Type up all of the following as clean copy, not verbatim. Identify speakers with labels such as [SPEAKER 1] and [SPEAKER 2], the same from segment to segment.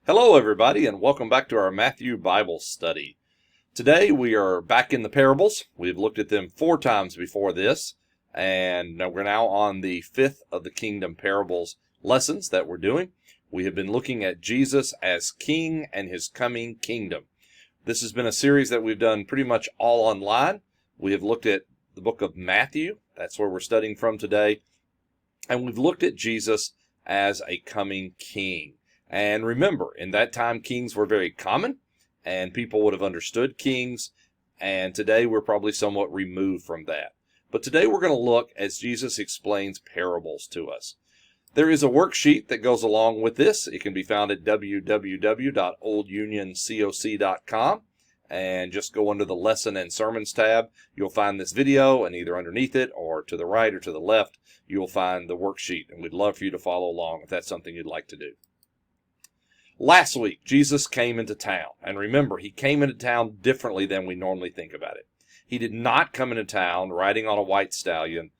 [SPEAKER 1] Hello, everybody, and welcome back to our Matthew Bible study. Today we are back in the parables. We've looked at them 4 times before this, and we're now on the 5th of the Kingdom Parables lessons that we're doing. We have been looking at Jesus as King and his coming kingdom. This has been a series that we've done pretty much all online. We have looked at the book of Matthew. That's where we're studying from today. And we've looked at Jesus as a coming king. And remember, in that time, kings were very common, and people would have understood kings, and today we're probably somewhat removed from that. But today we're going to look as Jesus explains parables to us. There is a worksheet that goes along with this. It can be found at www.oldunioncoc.com, and just go under the Lesson and Sermons tab. You'll find this video, and either underneath it or to the right or to the left, you'll find the worksheet, and we'd love for you to follow along if that's something you'd like to do. Last week, Jesus came into town. And remember, he came into town differently than we normally think about it. He did not come into town riding on a white stallion,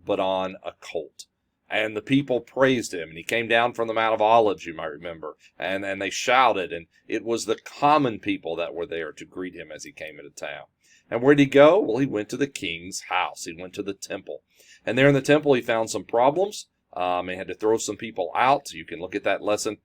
[SPEAKER 1] but on a colt. And the people praised him. And he came down from the Mount of Olives, you might remember. And they shouted. And it was the common people that were there to greet him as he came into town. And where did he go? Well, he went to the king's house. He went to the temple. And there in the temple, he found some problems. He had to throw some people out. You can look at that lesson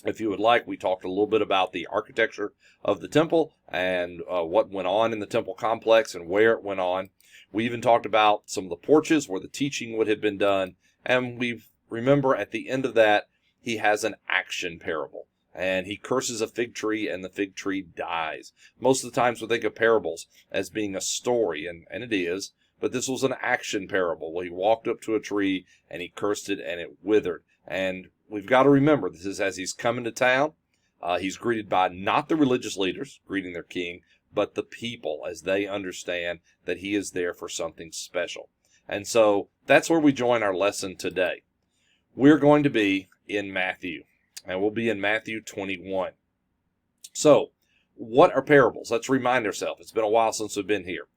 [SPEAKER 1] if you would like. We talked a little bit about the architecture of the temple and what went on in the temple complex and where it went on. We even talked about some of the porches where the teaching would have been done. And we remember at the end of that, he has an action parable. And he curses a fig tree, and the fig tree dies. Most of the times we think of parables as being a story, and it is. But this was an action parable where he walked up to a tree, and he cursed it, and it withered. And we've got to remember, this is as he's coming to town. He's greeted by not the religious leaders, greeting their king, but the people as they understand that he is there for something special. And so that's where we join our lesson today. We're going to be in Matthew, and we'll be in Matthew 21. So, what are parables? Let's remind ourselves. It's been a while since we've been here.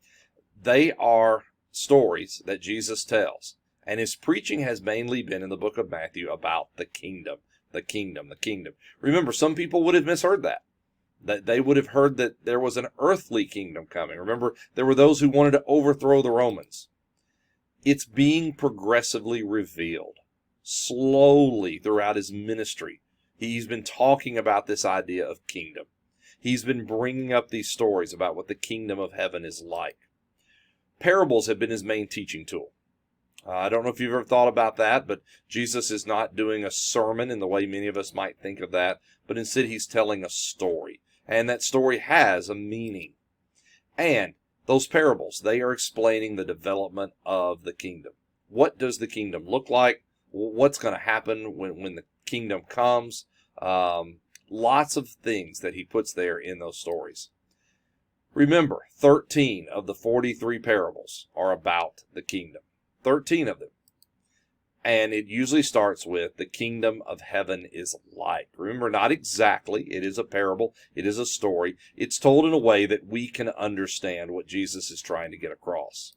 [SPEAKER 1] They are stories that Jesus tells. And his preaching has mainly been in the book of Matthew about the kingdom, the kingdom, the kingdom. Remember, some people would have misheard that. That they would have heard that there was an earthly kingdom coming. Remember, there were those who wanted to overthrow the Romans. It's being progressively revealed, slowly throughout his ministry. He's been talking about this idea of kingdom. He's been bringing up these stories about what the kingdom of heaven is like. Parables have been his main teaching tool. I don't know if you've ever thought about that, but Jesus is not doing a sermon in the way many of us might think of that, but instead he's telling a story. And that story has a meaning. And those parables, they are explaining the development of the kingdom. What does the kingdom look like? What's going to happen when the kingdom comes? Lots of things that he puts there in those stories. Remember, 13 of the 43 parables are about the kingdom. 13 of them. And it usually starts with the kingdom of heaven is like. Remember, not exactly. It is a parable. It is a story. It's told in a way that we can understand what Jesus is trying to get across.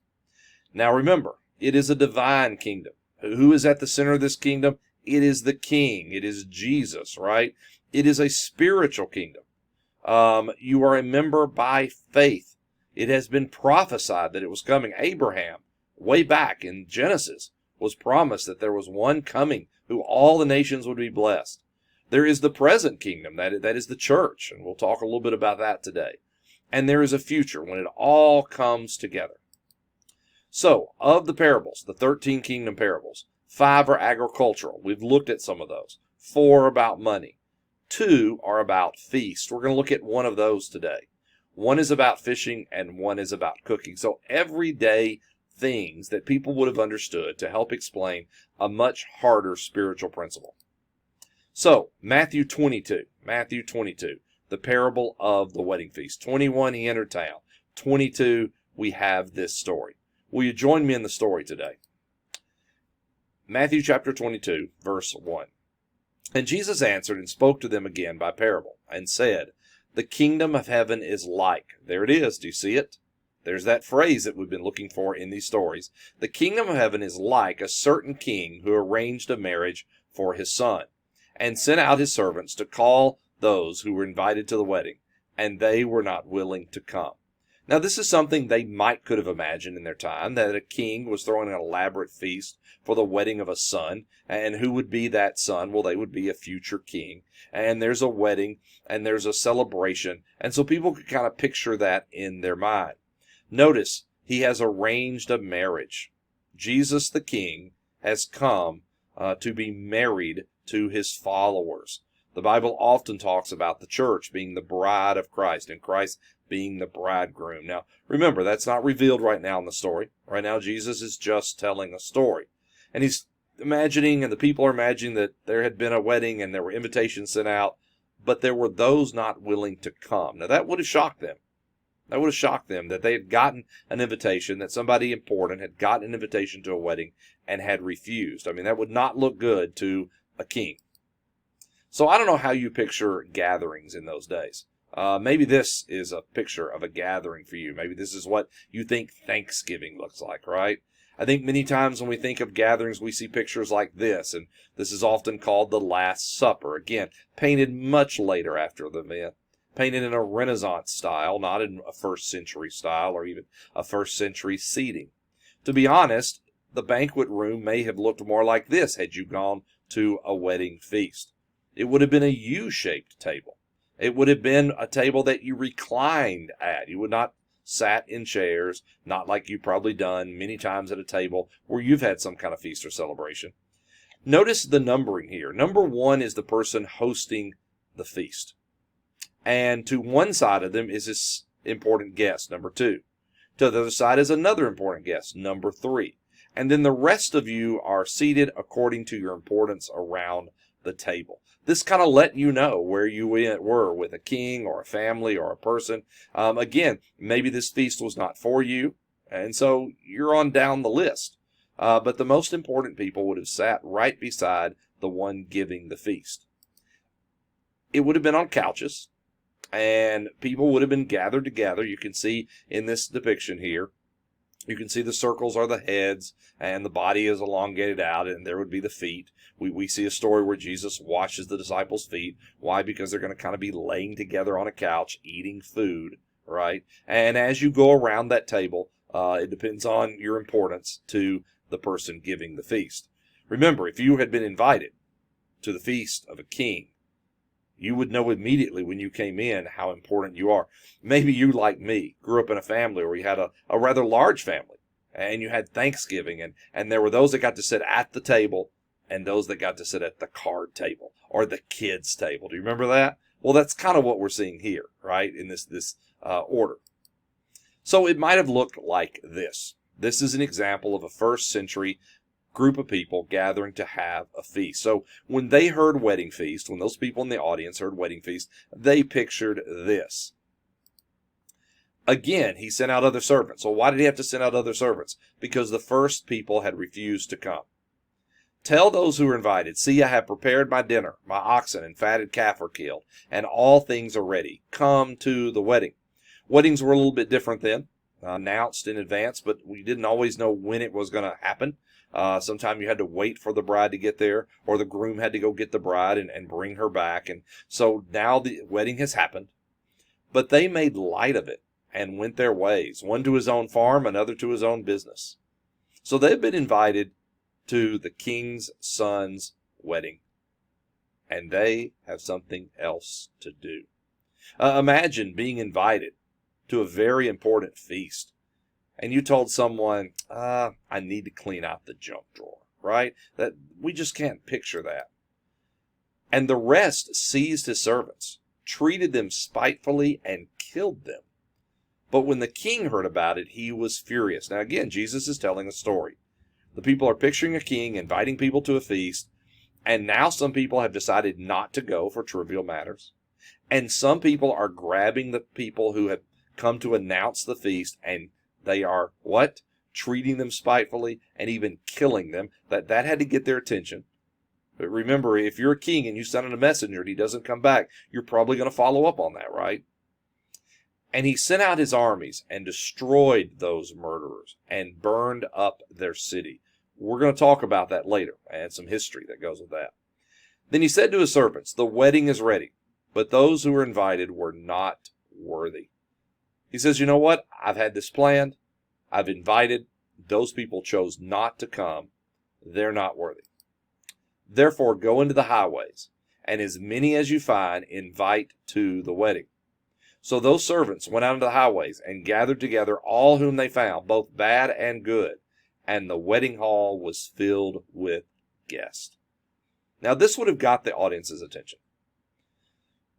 [SPEAKER 1] Now remember, it is a divine kingdom. Who is at the center of this kingdom? It is the king. It is Jesus, right? It is a spiritual kingdom. You are a member by faith. It has been prophesied that it was coming. Abraham, way back in Genesis, was promised that there was one coming who all the nations would be blessed. There is the present kingdom, that is the church, and we'll talk a little bit about that today. And there is a future when it all comes together. So, of the parables, the 13 kingdom parables, 5 are agricultural. We've looked at some of those. 4 are about money. 2 are about feast. We're going to look at one of those today. 1 is about fishing, and 1 is about cooking. So everyday things that people would have understood to help explain a much harder spiritual principle. So, Matthew 22, the parable of the wedding feast. 21, he entered town. 22, we have this story. Will you join me in the story today? Matthew chapter 22, verse 1. And Jesus answered and spoke to them again by parable, and said, The kingdom of heaven is like. There it is. Do you see it? There's that phrase that we've been looking for in these stories. The kingdom of heaven is like a certain king who arranged a marriage for his son, and sent out his servants to call those who were invited to the wedding, and they were not willing to come. Now, this is something they could have imagined in their time, that a king was throwing an elaborate feast for the wedding of a son. And who would be that son? Well, they would be a future king. And there's a wedding, and there's a celebration. And so people could kind of picture that in their mind. Notice, he has arranged a marriage. Jesus the King has come to be married to his followers. The Bible often talks about the church being the bride of Christ, and Christ being the bridegroom. Now, remember, that's not revealed right now in the story. Right now, Jesus is just telling a story. And he's imagining, and the people are imagining, that there had been a wedding and there were invitations sent out, but there were those not willing to come. Now, that would have shocked them. That would have shocked them, that they had gotten an invitation, that somebody important had gotten an invitation to a wedding and had refused. I mean, that would not look good to a king. So I don't know how you picture gatherings in those days. Maybe this is a picture of a gathering for you. Maybe this is what you think Thanksgiving looks like, right? I think many times when we think of gatherings, we see pictures like this, and this is often called the Last Supper. Again, painted much later after the event, painted in a Renaissance style, not in a first century style or even a first century seating. To be honest, the banquet room may have looked more like this had you gone to a wedding feast. It would have been a U-shaped table. It would have been a table that you reclined at. You would not sat in chairs, not like you've probably done many times at a table where you've had some kind of feast or celebration. Notice the numbering here. Number 1 is the person hosting the feast. And to one side of them is this important guest, number 2. To the other side is another important guest, number 3. And then the rest of you are seated according to your importance around the table. This kind of let you know where you were with a king or a family or a person. Again, maybe this feast was not for you, and so you're on down the list. But the most important people would have sat right beside the one giving the feast. It would have been on couches, and people would have been gathered together. You can see in this depiction here, you can see the circles are the heads, and the body is elongated out, and there would be the feet. We see a story where Jesus washes the disciples' feet. Why? Because they're going to kind of be laying together on a couch, eating food, right? And as you go around that table, it depends on your importance to the person giving the feast. Remember, if you had been invited to the feast of a king, you would know immediately when you came in how important you are. Maybe you, like me, grew up in a family where you had a rather large family, and you had Thanksgiving, and there were those that got to sit at the table and those that got to sit at the card table or the kids' table. Do you remember that? Well, that's kind of what we're seeing here, right, in this order. So it might have looked like this. This is an example of a first century group of people gathering to have a feast. So when they heard wedding feast, when those people in the audience heard wedding feast, they pictured this. Again, he sent out other servants. So why did he have to send out other servants? Because the first people had refused to come. Tell those who are invited, see, I have prepared my dinner. My oxen and fatted calf are killed, and all things are ready. Come to the wedding. Weddings were a little bit different then, announced in advance, but we didn't always know when it was going to happen. Sometimes you had to wait for the bride to get there, or the groom had to go get the bride and bring her back. And so now the wedding has happened, but they made light of it and went their ways, one to his own farm, another to his own business. So they've been invited to the king's son's wedding, and they have something else to do. Imagine being invited to a very important feast, and you told someone, I need to clean out the junk drawer, right? That we just can't picture that. And the rest seized his servants, treated them spitefully, and killed them. But when the king heard about it, he was furious. Now again, Jesus is telling a story. The people are picturing a king inviting people to a feast, and now some people have decided not to go for trivial matters. And some people are grabbing the people who have come to announce the feast, and they are, what? Treating them spitefully and even killing them. That had to get their attention. But remember, if you're a king and you send in a messenger and he doesn't come back, you're probably going to follow up on that, right? And he sent out his armies and destroyed those murderers and burned up their city. We're going to talk about that later and some history that goes with that. Then he said to his servants, the wedding is ready, but those who were invited were not worthy. He says, you know what? I've had this planned. I've invited. Those people chose not to come. They're not worthy. Therefore, go into the highways, and as many as you find, invite to the wedding. So those servants went out into the highways and gathered together all whom they found, both bad and good, and the wedding hall was filled with guests. Now, this would have got the audience's attention.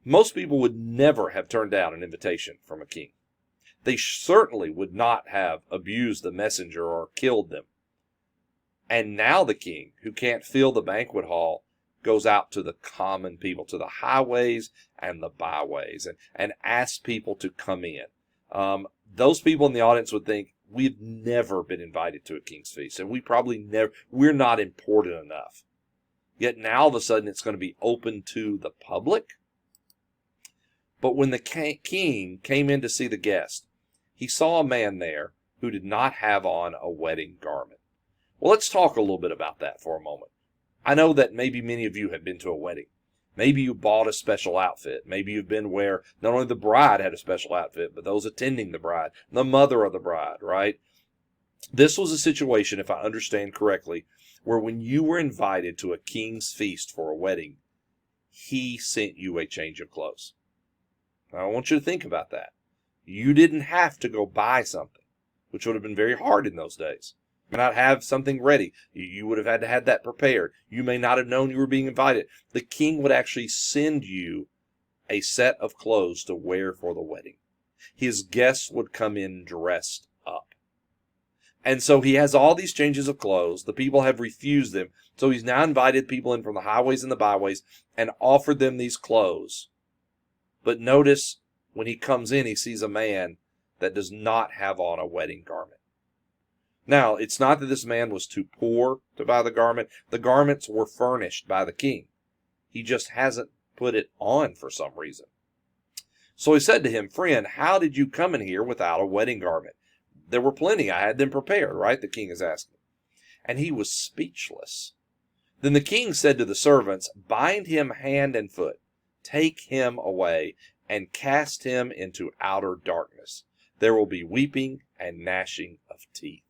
[SPEAKER 1] Most people would never have turned down an invitation from a king. They certainly would not have abused the messenger or killed them. And now the king, who can't fill the banquet hall, goes out to the common people, to the highways and the byways, and asks people to come in. Those people in the audience would think, we've never been invited to a king's feast, and we're not important enough. Yet now all of a sudden it's going to be open to the public. But when the king came in to see the guest, he saw a man there who did not have on a wedding garment. Well, let's talk a little bit about that for a moment. I know that maybe many of you have been to a wedding. Maybe you bought a special outfit. Maybe you've been where not only the bride had a special outfit, but those attending the bride, the mother of the bride, right? This was a situation, if I understand correctly, where when you were invited to a king's feast for a wedding, he sent you a change of clothes. Now, I want you to think about that. You didn't have to go buy something, which would have been very hard in those days. You may not have something ready. You would have had to have that prepared. You may not have known you were being invited. The king would actually send you a set of clothes to wear for the wedding. His guests would come in dressed up. And so he has all these changes of clothes. The people have refused them. So he's now invited people in from the highways and the byways and offered them these clothes. But notice when he comes in, he sees a man that does not have on a wedding garment. Now, it's not that this man was too poor to buy the garment. The garments were furnished by the king. He just hasn't put it on for some reason. So he said to him, friend, how did you come in here without a wedding garment? There were plenty. I had them prepared, right? The king is asking. And he was speechless. Then the king said to the servants, bind him hand and foot, take him away, and cast him into outer darkness. There will be weeping and gnashing of teeth.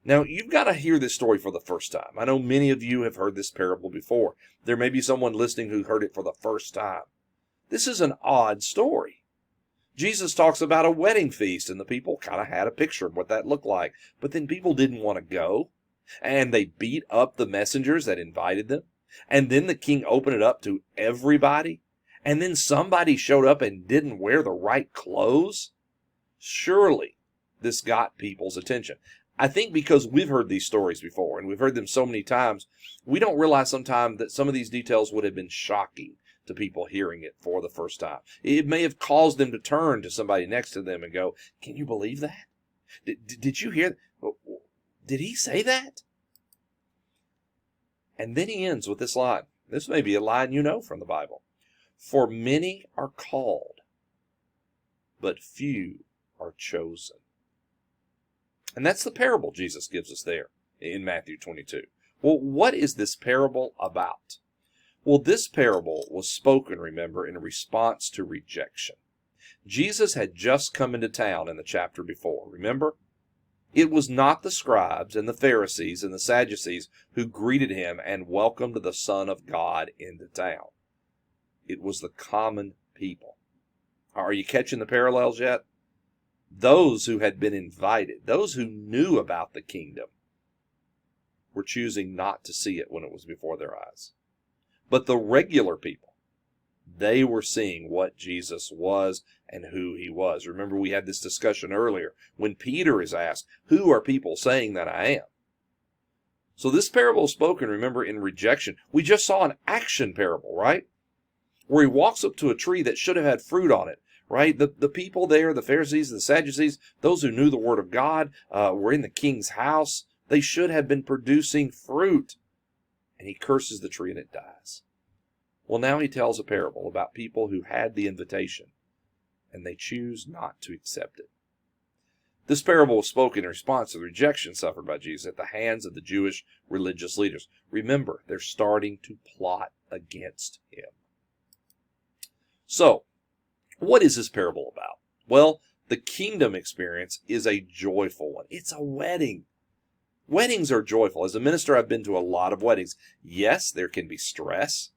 [SPEAKER 1] Now, you've got to hear this story for the first time. I know many of you have heard this parable before. There may be someone listening who heard it for the first time. This is an odd story. Jesus talks about a wedding feast, and the people kind of had a picture of what that looked like. But then people didn't want to go, and they beat up the messengers that invited them. And then the king opened it up to everybody. And then somebody showed up and didn't wear the right clothes. Surely this got people's attention. I think because we've heard these stories before, and we've heard them so many times, we don't realize sometimes that some of these details would have been shocking to people hearing it for the first time. It may have caused them to turn to somebody next to them and go, can you believe that? Did you hear that? Did he say that? And then he ends with this line. This may be a line you know from the Bible. For many are called, but few are chosen. And that's the parable Jesus gives us there in Matthew 22. Well, what is this parable about? Well, this parable was spoken, remember, in response to rejection. Jesus had just come into town in the chapter before, remember? It was not the scribes and the Pharisees and the Sadducees who greeted him and welcomed the Son of God into town. It was the common people. Are you catching the parallels yet? Those who had been invited, those who knew about the kingdom, were choosing not to see it when it was before their eyes. But the regular people, they were seeing what Jesus was and who he was. Remember, we had this discussion earlier when Peter is asked, who are people saying that I am? So this parable is spoken, remember, in rejection. We just saw an action parable, right? Where he walks up to a tree that should have had fruit on it, right? The people there, the Pharisees and the Sadducees, those who knew the word of God, were in the king's house. They should have been producing fruit. And he curses the tree and it dies. Well, now he tells a parable about people who had the invitation and they choose not to accept it. This parable was spoken in response to the rejection suffered by Jesus at the hands of the Jewish religious leaders. Remember, they're starting to plot against him. So, what is this parable about? Well, the kingdom experience is a joyful one. It's a wedding. Weddings are joyful. As a minister, I've been to a lot of weddings. Yes, there can be stress.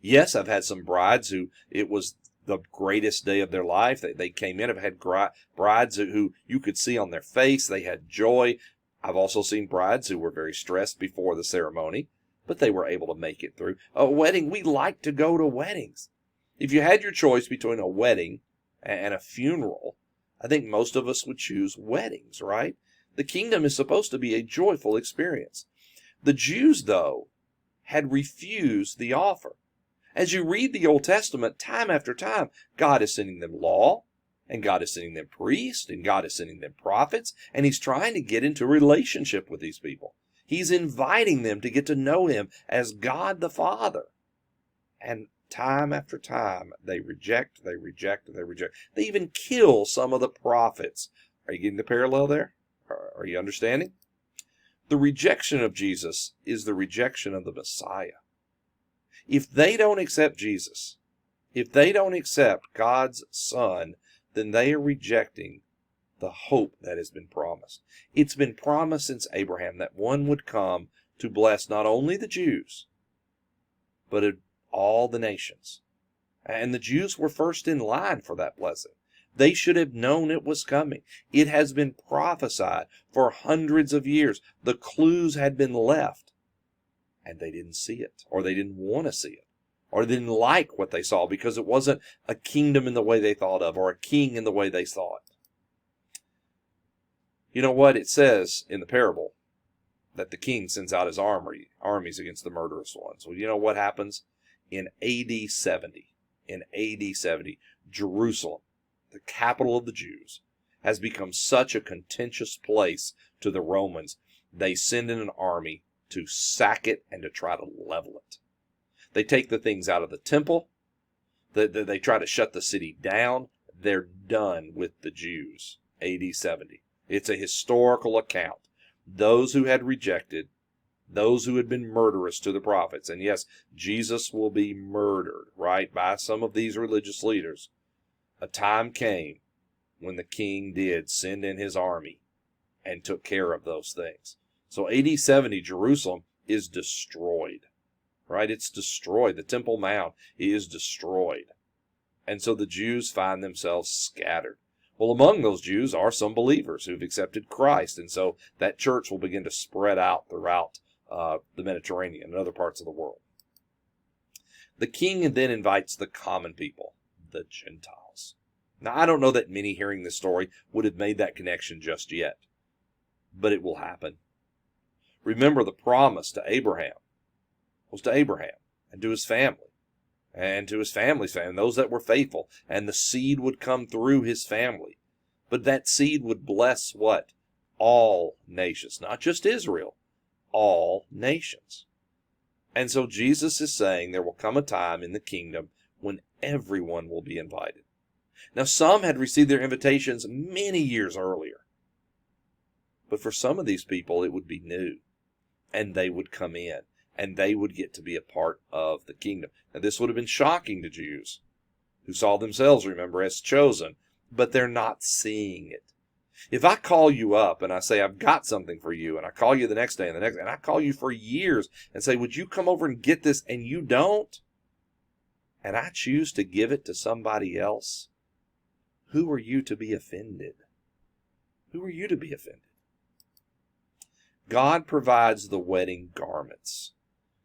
[SPEAKER 1] Yes, I've had some brides who it was the greatest day of their life. They came in. I've had brides who you could see on their face. They had joy. I've also seen brides who were very stressed before the ceremony, but they were able to make it through. A wedding, we like to go to weddings. If you had your choice between a wedding and a funeral, I think most of us would choose weddings, right? The kingdom is supposed to be a joyful experience. The Jews, though, had refused the offer. As you read the Old Testament, time after time, God is sending them law, and God is sending them priests, and God is sending them prophets, and He's trying to get into a relationship with these people. He's inviting them to get to know Him as God the Father. And time after time, they reject, they reject, they reject. They even kill some of the prophets. Are you getting the parallel there? Are you understanding? The rejection of Jesus is the rejection of the Messiah. If they don't accept Jesus, if they don't accept God's Son, then they are rejecting the hope that has been promised. It's been promised since Abraham that one would come to bless not only the Jews, but all the nations. And the Jews were first in line for that blessing. They should have known it was coming. It has been prophesied for hundreds of years. The clues had been left, and they didn't see it, or they didn't want to see it, or they didn't like what they saw because it wasn't a kingdom in the way they thought of, or a king in the way they saw it. You know what? It says in the parable that the king sends out his armies against the murderous ones. Well, you know what happens? In AD 70, Jerusalem, the capital of the Jews, has become such a contentious place to the Romans, they send in an army to sack it and to try to level it. They take the things out of the temple. They try to shut the city down. They're done with the Jews. AD 70. It's a historical account. Those who had rejected, those who had been murderous to the prophets, and yes, Jesus will be murdered, right, by some of these religious leaders. A time came when the king did send in his army and took care of those things. So AD 70, Jerusalem is destroyed, right? It's destroyed. The Temple Mount is destroyed. And so the Jews find themselves scattered. Well, among those Jews are some believers who've accepted Christ, and so that church will begin to spread out throughout the Mediterranean and other parts of the world. The king then invites the common people, the Gentiles. Now, I don't know that many hearing this story would have made that connection just yet, but it will happen. Remember, the promise to Abraham was to Abraham and to his family, and to his family's family, those that were faithful, and the seed would come through his family. But that seed would bless what? All nations, not just Israel, all nations. And so Jesus is saying there will come a time in the kingdom when everyone will be invited. Now, some had received their invitations many years earlier. But for some of these people, it would be new, and they would come in, and they would get to be a part of the kingdom. Now, this would have been shocking to Jews who saw themselves, remember, as chosen, but they're not seeing it. If I call you up and I say, I've got something for you, and I call you the next day and the next day, and I call you for years and say, would you come over and get this, and you don't, and I choose to give it to somebody else, who are you to be offended? Who are you to be offended? God provides the wedding garments.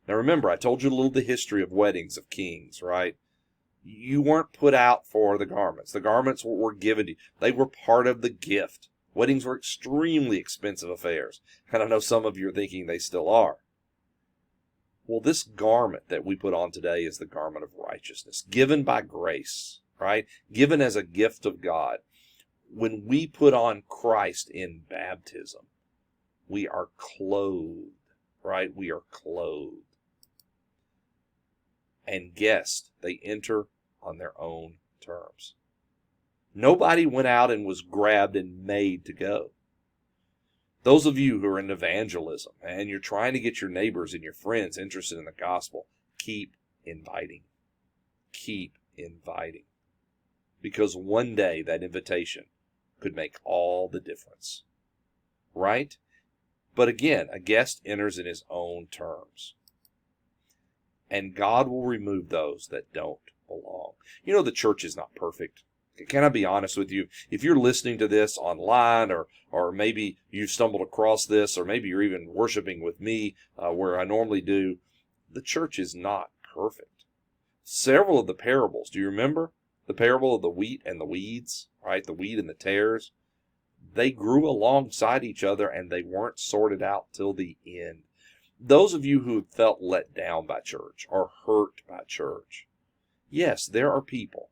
[SPEAKER 1] Now remember, I told you a little the history of weddings of kings, right? You weren't put out for the garments. The garments were given to you. They were part of the gift. Weddings were extremely expensive affairs. And I know some of you are thinking they still are. Well, this garment that we put on today is the garment of righteousness, given by grace, right? Given as a gift of God. When we put on Christ in baptism, we are clothed, right? We are clothed. And guests, they enter on their own terms. Nobody went out and was grabbed and made to go. Those of you who are in evangelism and you're trying to get your neighbors and your friends interested in the gospel, keep inviting. Keep inviting. because one day that invitation could make all the difference. Right? But again, a guest enters in his own terms. And God will remove those that don't belong. You know, the church is not perfect. Can I be honest with you? If you're listening to this online, or maybe you've stumbled across this, or maybe you're even worshiping with me where I normally do, the church is not perfect. Several of the parables, do you remember? The parable of the wheat and the weeds, right? The wheat and the tares. They grew alongside each other and they weren't sorted out till the end. Those of you who have felt let down by church or hurt by church, yes, there are people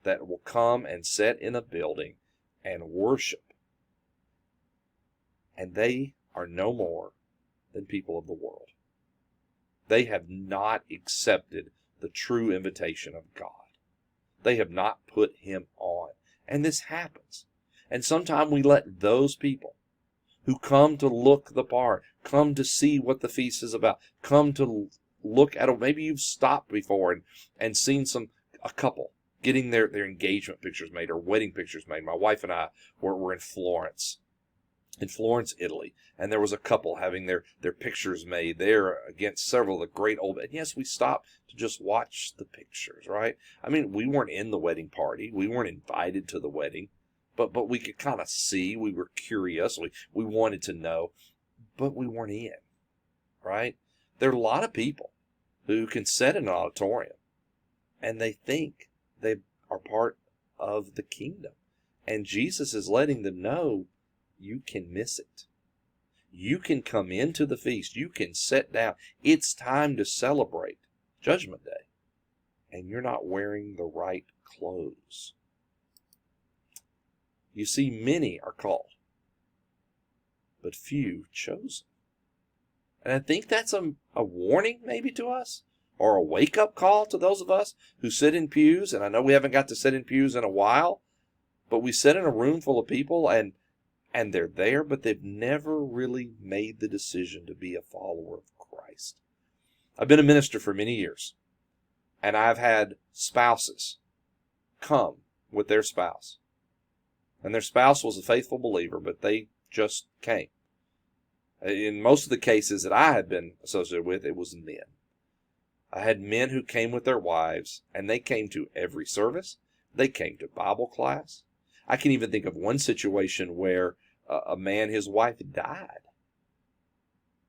[SPEAKER 1] that will come and sit in a building and worship. And they are no more than people of the world. They have not accepted the true invitation of God. They have not put Him on. And this happens. And sometimes we let those people who come to look the part, come to see what the feast is about, come to look at it. Maybe you've stopped before and seen a couple getting their engagement pictures made or wedding pictures made. My wife and I were in Florence, Italy, and there was a couple having their pictures made there against several of the great old, and yes, we stopped to just watch the pictures, right? I mean, we weren't in the wedding party. We weren't invited to the wedding, but we could kind of see. We were curious. We wanted to know, but we weren't in, right? There are a lot of people who can sit in an auditorium and they think they are part of the kingdom. And Jesus is letting them know, you can miss it. You can come into the feast. You can sit down. It's time to celebrate Judgment Day. And you're not wearing the right clothes. You see, many are called, but few chosen. And I think that's a warning maybe to us, or a wake-up call to those of us who sit in pews. And I know we haven't got to sit in pews in a while, but we sit in a room full of people and they're there, but they've never really made the decision to be a follower of Christ. I've been a minister for many years, and I've had spouses come with their spouse. And their spouse was a faithful believer, but they just came. In most of the cases that I had been associated with, it was men. I had men who came with their wives, and they came to every service. They came to Bible class. I can even think of one situation where a man, his wife died,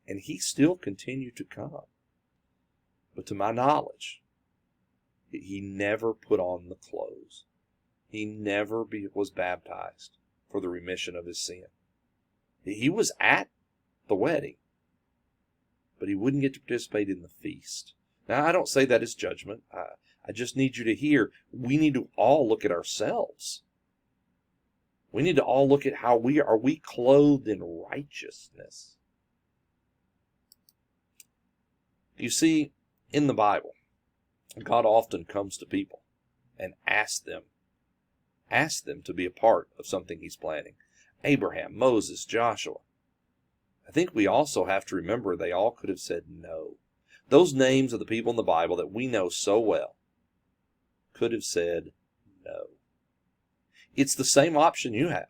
[SPEAKER 1] and he still continued to come. But to my knowledge, he never put on the clothes. He never was baptized for the remission of his sin. He was at the wedding, but he wouldn't get to participate in the feast. Now, I don't say that as judgment. I just need you to hear, we need to all look at ourselves. We need to all look at how are we clothed in righteousness? You see, in the Bible, God often comes to people and asks them to be a part of something He's planning. Abraham, Moses, Joshua. I think we also have to remember they all could have said no. Those names of the people in the Bible that we know so well could have said no. It's the same option you have.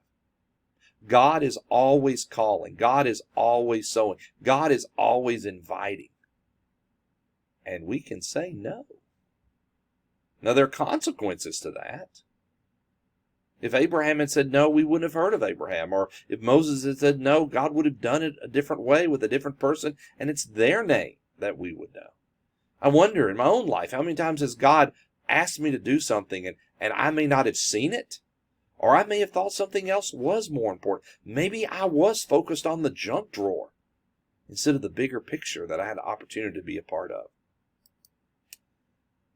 [SPEAKER 1] God is always calling. God is always sowing. God is always inviting. And we can say no. Now, there are consequences to that. If Abraham had said no, we wouldn't have heard of Abraham. Or if Moses had said no, God would have done it a different way with a different person, and it's their name that we would know. I wonder in my own life, how many times has God asked me to do something and I may not have seen it, or I may have thought something else was more important. Maybe I was focused on the junk drawer instead of the bigger picture that I had the opportunity to be a part of.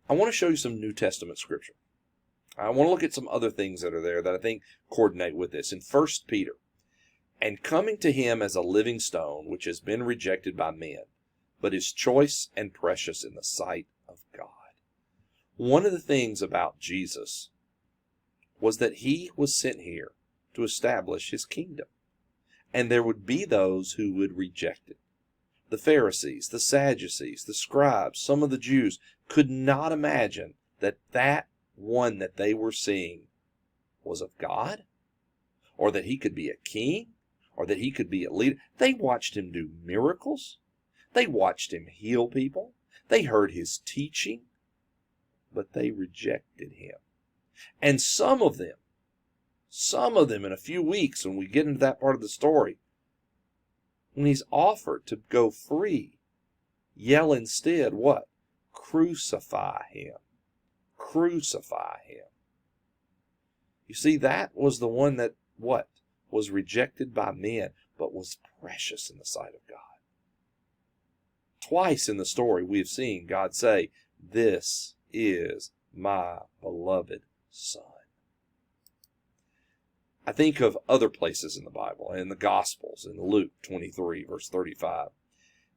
[SPEAKER 1] I want to show you some New Testament scripture. I want to look at some other things that are there that I think coordinate with this. In 1 Peter, and coming to Him as a living stone, which has been rejected by men, but is choice and precious in the sight of God. One of the things about Jesus was that He was sent here to establish His kingdom. And there would be those who would reject it. The Pharisees, the Sadducees, the scribes, some of the Jews could not imagine that one that they were seeing was of God, or that he could be a king, or that he could be a leader. They watched him do miracles. They watched him heal people. They heard his teaching, but they rejected him. And some of them in a few weeks, when we get into that part of the story, when he's offered to go free, yell instead, what? Crucify him. Crucify him. You see, that was the one that, what? Was rejected by men, but was precious in the sight of God. Twice in the story we have seen God say, "This is my beloved Son." I think of other places in the Bible, in the Gospels, in Luke 23, verse 35.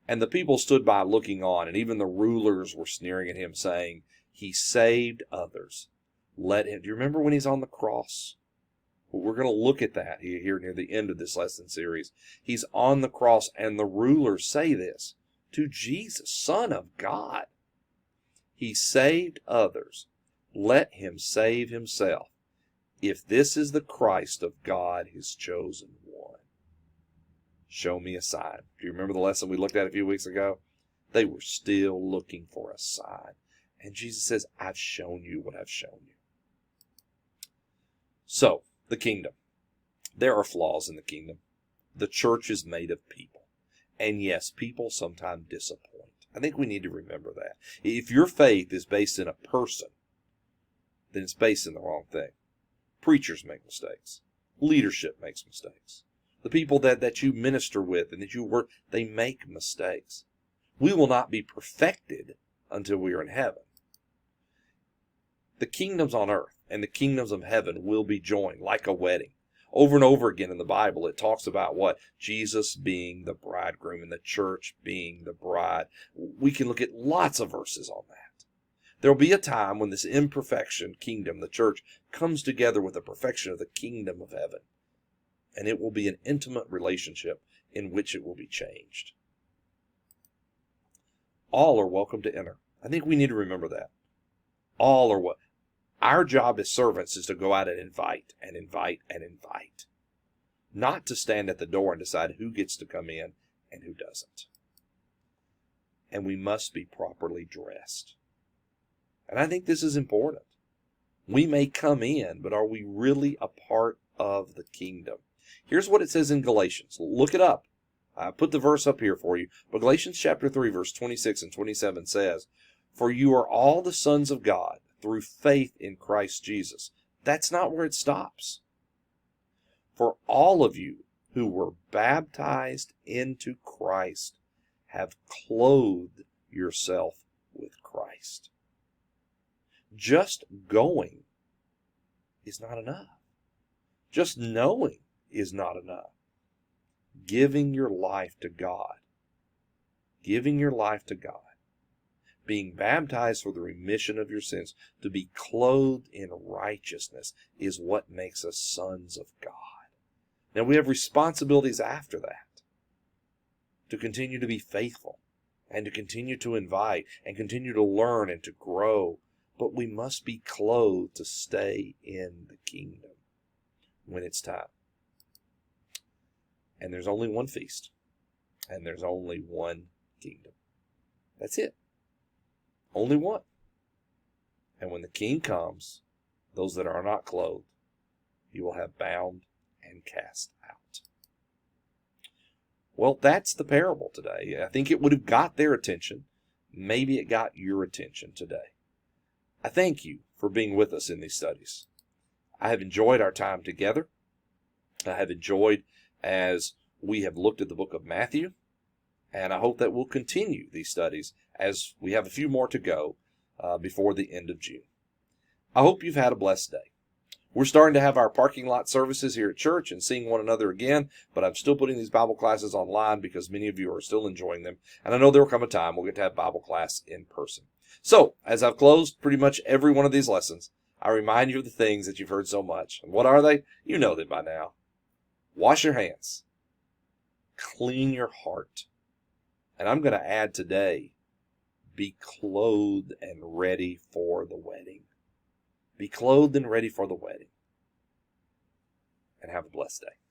[SPEAKER 1] And the people stood by looking on, and even the rulers were sneering at him, saying, "He saved others. Let him." Do you remember when he's on the cross? Well, we're going to look at that here near the end of this lesson series. He's on the cross, and the rulers say this to Jesus, Son of God. He saved others. Let him save himself, if this is the Christ of God, his chosen one. Show me a sign. Do you remember the lesson we looked at a few weeks ago? They were still looking for a sign. And Jesus says, I've shown you what I've shown you. So, the kingdom. There are flaws in the kingdom. The church is made of people. And yes, people sometimes disappoint. I think we need to remember that. If your faith is based in a person, then it's based in the wrong thing. Preachers make mistakes. Leadership makes mistakes. The people that you minister with and that you work, they make mistakes. We will not be perfected until we are in heaven. The kingdoms on earth and the kingdoms of heaven will be joined like a wedding. Over and over again in the Bible, it talks about what? Jesus being the bridegroom and the church being the bride. We can look at lots of verses on that. There will be a time when this imperfection kingdom, the church, comes together with the perfection of the kingdom of heaven. And it will be an intimate relationship in which it will be changed. All are welcome to enter. I think we need to remember that. All are what? Our job as servants is to go out and invite and invite and invite. Not to stand at the door and decide who gets to come in and who doesn't. And we must be properly dressed. And I think this is important. We may come in, but are we really a part of the kingdom? Here's what it says in Galatians. Look it up. I put the verse up here for you. But Galatians chapter 3, verse 26 and 27 says, "For you are all the sons of God through faith in Christ Jesus." That's not where it stops. "For all of you who were baptized into Christ have clothed yourself with Christ." Just going is not enough. Just knowing is not enough. Giving your life to God. Giving your life to God. Being baptized for the remission of your sins, to be clothed in righteousness, is what makes us sons of God. Now we have responsibilities after that. To continue to be faithful, and to continue to invite, and continue to learn and to grow. But we must be clothed to stay in the kingdom when it's time. And there's only one feast. And there's only one kingdom. That's it. Only one. And when the king comes, those that are not clothed, he will have bound and cast out. Well, that's the parable today. I think it would have got their attention. Maybe it got your attention today. I thank you for being with us in these studies. I have enjoyed our time together. I have enjoyed as we have looked at the book of Matthew, and I hope that we'll continue these studies as we have a few more to go before the end of June. I hope you've had a blessed day. We're starting to have our parking lot services here at church and seeing one another again, but I'm still putting these Bible classes online because many of you are still enjoying them, and I know there will come a time we'll get to have Bible class in person. So, as I've closed pretty much every one of these lessons, I remind you of the things that you've heard so much. And what are they? You know them by now. Wash your hands. Clean your heart. And I'm going to add today, be clothed and ready for the wedding. Be clothed and ready for the wedding. and have a blessed day.